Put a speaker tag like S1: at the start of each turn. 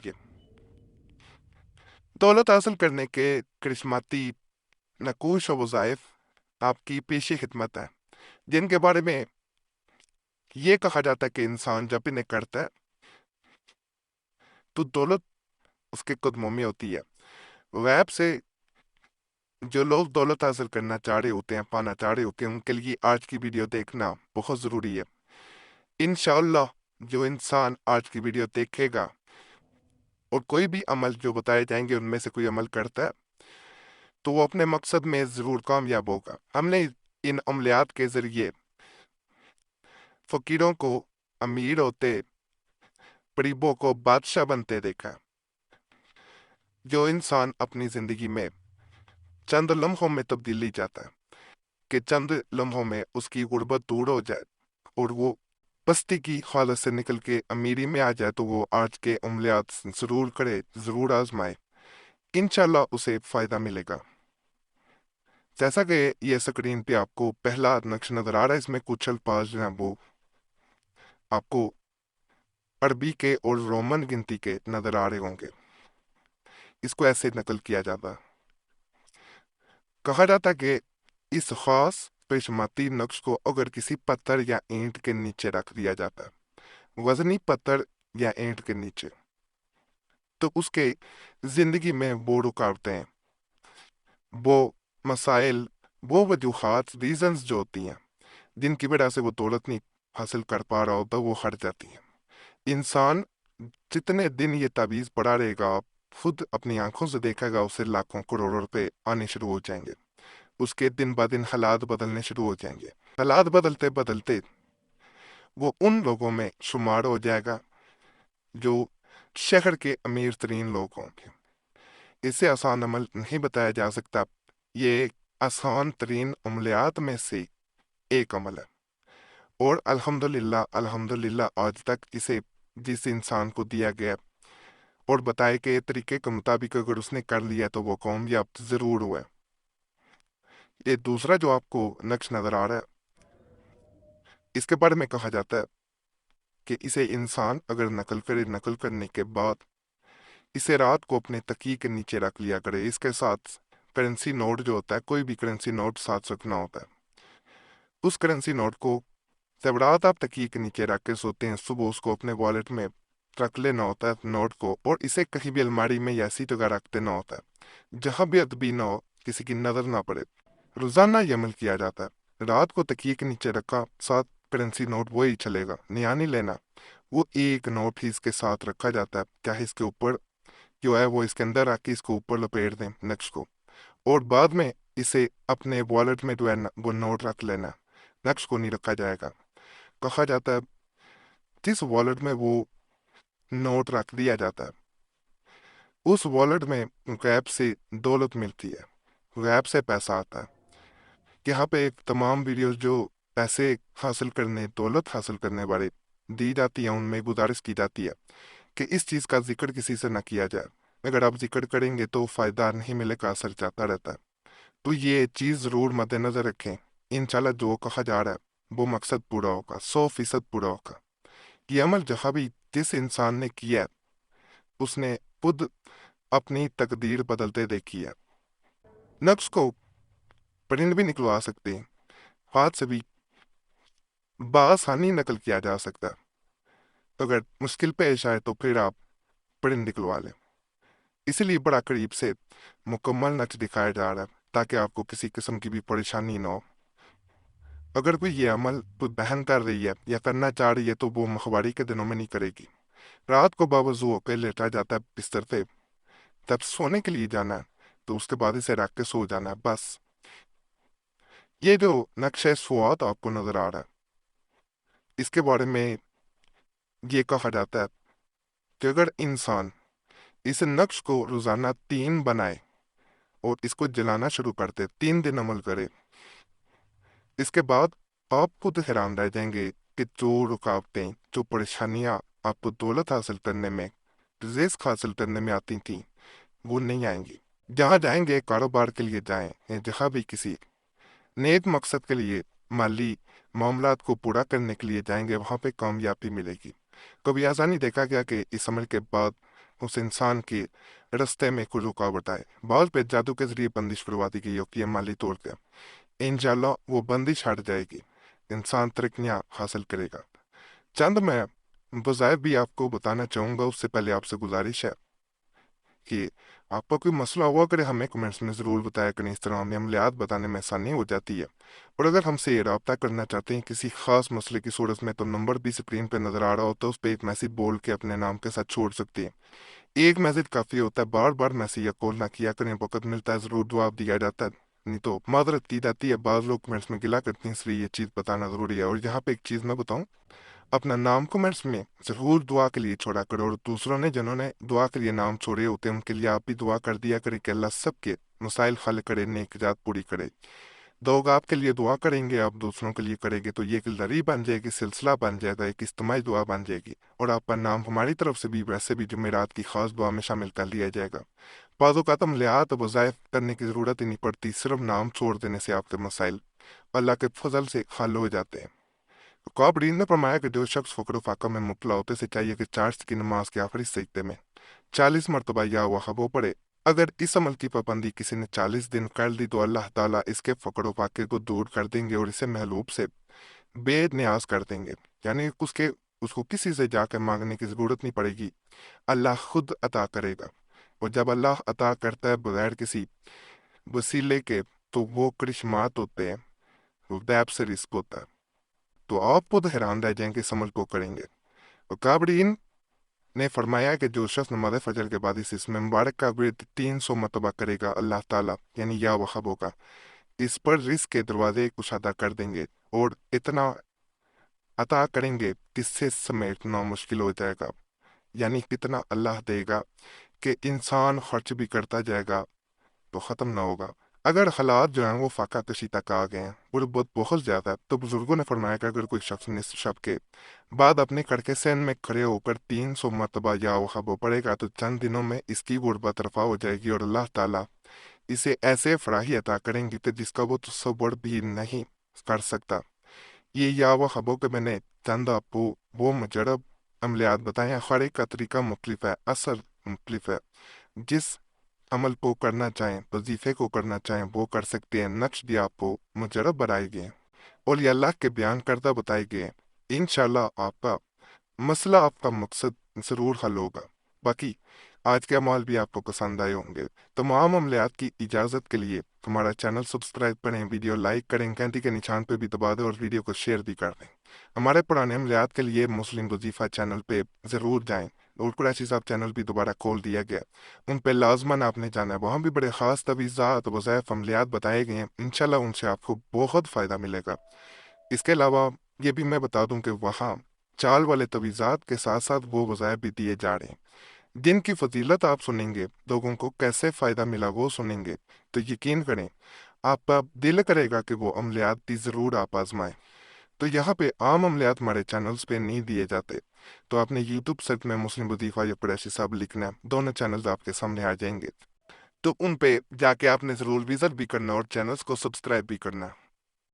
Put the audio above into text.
S1: ये दौलत हासिल करने के करिश्माती नकूश और वज़ाइफ आपकी पेशी खिदमत है, जिनके बारे में ये कहा जाता है कि इंसान जब इन्हें करता है तो दौलत उसके कदमों में होती है। गैब से जो लोग दौलत हासिल करना चाह रहे होते हैं, पाना चाह रहे होते हैं, उनके लिए आज की वीडियो देखना बहुत ज़रूरी है। इंशाअल्लाह जो इंसान आज की वीडियो देखेगा और कोई भी अमल जो बताए जाएंगे उनमें से कोई अमल करता है तो वो अपने मकसद में ज़रूर कामयाब होगा। हमने इन अमलियात के ज़रिए फ़कीरों को अमीर होते, गरीबों को बादशाह बनते देखा। जो इंसान अपनी ज़िंदगी में चंद लम्हों में तब्दीली चाहता है कि चंद लम्हों में उसकी गुर्बत दूर हो जाए और वो बस्ती की हालत से निकल के अमीरी में आ जाए, तो वो आज के अमलियात ज़रूर करे, ज़रूर आजमाए। इंशाल्लाह उसे फ़ायदा मिलेगा। जैसा कि ये स्क्रीन पे आपको पहला नक्श नज़र आ रहा है, इसमें कुछ अल्फाज जो हैं वो आपको अरबी के और रोमन गिनती के नज़र आ रहे होंगे। इसको ऐसे नकल किया जाता है। कहा जाता है कि इस खास पेशमाती नक्श को अगर किसी पत्थर या ईंट के नीचे रख दिया जाता है, वजनी पत्थर या ईंट के नीचे, तो उसके जिंदगी में वो रुकावटें, वो मसाइल, वो वजूहात, रीजंस जो होती हैं जिनकी वजह से वो दौलत नहीं हासिल कर पा रहा होता, वो हट जाती हैं। इंसान जितने दिन ये तावीज़ पड़ा रहेगा, आप खुद अपनी आंखों से देखेगा, उसे लाखों करोड़ों रुपए आने शुरू हो जाएंगे। उसके दिन ब दिन हालात बदलने शुरू हो जाएंगे। हालात बदलते बदलते वो उन लोगों में शुमार हो जाएगा जो शहर के अमीर तरीन लोग होंगे। इससे आसान अमल नहीं बताया जा सकता। ये एक आसान तरीन अमलियात में से एक अमल है और अल्हम्दुलिल्लाह अल्हम्दुलिल्लाह आज तक इसे जिस इंसान को दिया गया और बताए गए तरीके के मुताबिक अगर उसने कर लिया तो वो कामयाब जरूर हुआ है। ये दूसरा जो आपको नक्श नजर आ रहा है, इसके बारे में कहा जाता है कि इसे इंसान अगर नकल करे, नकल करने के बाद इसे रात को अपने तकिए के नीचे रख लिया करे। इसके साथ करेंसी नोट जो होता है, कोई भी करेंसी नोट साथ रखना होता है। उस करेंसी नोट को जब रात आप तकिए के नीचे रख के सोते हैं, सुबह उसको अपने वॉलेट में रख लेना होता है नोट को, और इसे कहीं भी अलमारी में या ऐसी जगह रख देना होता है जहां भी अदबी ना हो, किसी की नजर ना पड़े। रोजाना ये अमल किया जाता है। रात को तकिए के नीचे रखा, साथ करेंसी नोट वही चलेगा, नया नहीं लेना। वो एक नोट ही इसके साथ रखा जाता है, चाहे इसके ऊपर जो है वो इसके अंदर आके इसको ऊपर लपेट दें नक्श को, और बाद में इसे अपने वॉलेट में जो है वो नोट रख लेना, नक्श को नहीं रखा जाएगा। कहा जाता है जिस वॉलेट में वो नोट रख दिया जाता है, उस वॉलेट में गैब से दौलत मिलती है, गैब से पैसा आता है। यहाँ पे एक तमाम वीडियोस जो पैसे हासिल करने, दौलत हासिल करने वाले दी जाती है, उनमें गुजारिश की जाती है कि इस चीज़ का जिक्र किसी से ना किया जाए। अगर आप जिक्र करेंगे तो फ़ायदा नहीं मिलेगा, असर जाता रहता है। तो ये चीज़ ज़रूर मद्देनज़र रखें। इंशाल्लाह जो कहा जा रहा है वो मकसद पूरा होगा, 100% पूरा होगा। ये अमल जहाँ भी जिस इंसान ने किया है, उसने खुद अपनी तकदीर बदलते देखी है। नक्श को प्रिंट भी निकलवा सकते हैं, हाथ से भी बआसानी नकल किया जा सकता है। तो अगर मुश्किल पेश आए तो फिर आप प्रिंट निकलवा लें। इसीलिए बड़ा करीब से मुकम्मल नक्श दिखाया जा रहा है ताकि आपको किसी किस्म की भी परेशानी ना हो। अगर कोई ये अमल कोई बहन कर रही है या करना चाह रही है तो वो मखबारी के दिनों में नहीं करेगी। रात को बावजू होकर लेटा जाता है बिस्तर पे, तब सोने के लिए जाना है तो उसके बाद इसे रख के सो जाना है बस। ये जो नक्शे स्वात आपको नजर आ रहा है, इसके बारे में ये कहा जाता है कि अगर इंसान इस नक्श को रोजाना 3 बनाए और इसको जलाना शुरू कर दे, 3 दिन अमल करे, इसके बाद आप खुद हैरान रह जाएंगे कि जो रुकावटें, जो परेशानियां आपको दौलत हासिल करने में, रिज़्क हासिल करने में आती थी, वो नहीं आएंगी। जहाँ जाएंगे कारोबार के लिए जाएं या जहाँ भी किसी नेक मकसद के लिए, माली मामलात को पूरा करने के लिए जाएंगे, वहाँ पे कामयाबी मिलेगी। कभी ऐसा नहीं देखा गया कि इस अमल के बाद उस इंसान के रास्ते में कोई रुकावट आए। बाल पे जादू के जरिए बंदिश करवा दी गई होती है माली तौर पे। इंशाल्लाह वो बंदिश हट जाएगी, इंसान तरक्कियां हासिल करेगा। चंद मैं वज़ाइफ भी आपको बताना चाहूँगा, उससे पहले आपसे गुजारिश है कि आपका कोई मसला हुआ करे हमें कमेंट्स में ज़रूर बताया करें। इस तरह हमें अमलियात बताने में आसानी हो जाती है। और अगर हमसे रब्ता करना चाहते हैं किसी ख़ास मसले की सूरत में, तो नंबर भी स्क्रीन पे नज़र आ रहा होता है, उस पर एक मैसेज बोल के अपने नाम के साथ छोड़ सकते हैं। एक मैसेज काफ़ी होता है, बार बार मैसेज या कॉल ना किया करें। वक्त मिलता है ज़रूर जवाब दिया जाता है, नहीं तो मादरत की जाती है। बाज़ लोग कमेंट्स में गिला करते हैं, इसलिए ये चीज़ बताना ज़रूरी है। और यहाँ पे एक चीज़ मैं बताऊँ, अपना नाम कमेंट्स में ज़रूर दुआ के लिए छोड़ा करो, और दूसरों ने जिन्होंने दुआ के लिए नाम छोड़े होते हैं उनके लिए आप भी दुआ कर दिया करें कि अल्लाह सबके मसाइल हल करे, नेक जात पूरी करे। लोग आपके लिए दुआ करेंगे, आप दूसरों के लिए करेंगे, तो ये एक लड़ी बन जाएगी, सिलसिला बन जाएगा, एक इज्तिमाई दुआ बन जाएगी। और आपका नाम हमारी तरफ से भी वैसे भी जुमेरात की खास दुआ में शामिल कर लिया जाएगा। बाज़ औक़ात अमलियात वज़ाइफ करने की ज़रूरत ही नहीं पड़ती, सिर्फ नाम छोड़ देने से आपके मसाइल अल्लाह के फजल से हल हो जाते हैं। कौबरीन ने फरमाया कि जो शख्स फ़क्र फाका में मुबतला होते से चाहिए कि 4 की नमाज के आखिरी सजदे में 40 मरतबा या वहबो पढ़े। अगर इस अमल की पाबंदी किसी ने 40 दिन कर दी तो अल्लाह ताला इसके फ़क्र फाके को दूर कर देंगे और इसे महलूब से बेनियाज कर देंगे। यानी उसको किसी से जाकर मांगने की ज़रूरत नहीं पड़ेगी, अल्लाह खुद अता करेगा। और जब अल्लाह अता करता है बगैर किसी वसीले के, तो वो करिश्मात होते हैं, वो गैब से रिस्क होता है। तो आप खुद हैरान रह जाएंगे इस अमल को करेंगे। और काबरीन ने फरमाया कि जो शख्स नमाज फजर के बाद इसमें मुबारक का विर्द 300 मरतबा करेगा, अल्लाह ताला यानी या वहब होगा इस पर रिस्क के दरवाजे कुशादा कर देंगे और इतना अता करेंगे किससे समेटना मुश्किल हो जाएगा। यानी कितना अल्लाह देगा कि इंसान खर्च भी करता जाएगा तो ख़त्म ना होगा। अगर हालात जो हैं वो फाका कशी तक आ गए हैं, गुर्बत बहुत ज़्यादा है, तो बुजुर्गों ने फरमाया कि अगर कोई शख्स निस्फ शब के बाद अपने कड़के सैन में खड़े होकर 300 मरतबा या वहब पड़ेगा, तो चंद दिनों में इसकी गुर्बत रफा हो जाएगी और अल्लाह ताला इसे ऐसे फराही अता करेंगे कि जिसका वो तसव्वुर भी नहीं कर सकता। ये या वहबों के मैंने चंद आपको वो मुजरब अमलियात बताए हैं। हर एक का तरीका मुख्तलिफ है, असर मुख्तलिफ है। जिस अमल को करना चाहें, वजीफे को करना चाहें, वो कर सकते हैं। नक्श भी आपको मुजरब बनाए गए और ये अल्लाह के बयान करता बताए गए। इंशाल्लाह आपका मसला, आपका मकसद ज़रूर हल होगा। बाकी आज के अमाल भी आपको पसंद आए होंगे। तमाम अमलियात की इजाज़त के लिए हमारा चैनल सब्सक्राइब करें, वीडियो लाइक करें, घंटी के निशान पे भी दबा दें और वीडियो को शेयर भी कर दें। हमारे पुराने अमलियात के लिए मुस्लिम वजीफ़ा चैनल पे ज़रूर जाएं। और कुरैशी साहब चैनल भी दोबारा खोल दिया गया, उन पे लाजमन आपने जाना है। वहाँ भी बड़े ख़ास तवीज़ात वज़ाइफ अमलियात बताए गए हैं, इंशाल्लाह उनसे आपको बहुत फ़ायदा मिलेगा। इसके अलावा ये भी मैं बता दूं कि वहाँ चाल वाले तवीज़ात के साथ साथ वो वज़ाइफ भी दिए जा रहे हैं जिनकी फजीलत आप सुनेंगे, लोगों को कैसे फ़ायदा मिला वो सुनेंगे, तो यकीन करें आपका दिल करेगा कि वो अमलियात भी ज़रूर आप आजमाएं। तो यहाँ पे आम अमलियात हमारे चैनल्स पे नहीं दिए जाते, तो आपने यूट्यूब सर्च में मुस्लिम वजीफ़ा या कुरैशी साहब लिखना है, दोनों चैनल्स आपके सामने आ जाएंगे। तो उन पे जाके आपने ज़रूर विज़िट भी करना और चैनल्स को सब्सक्राइब भी करना।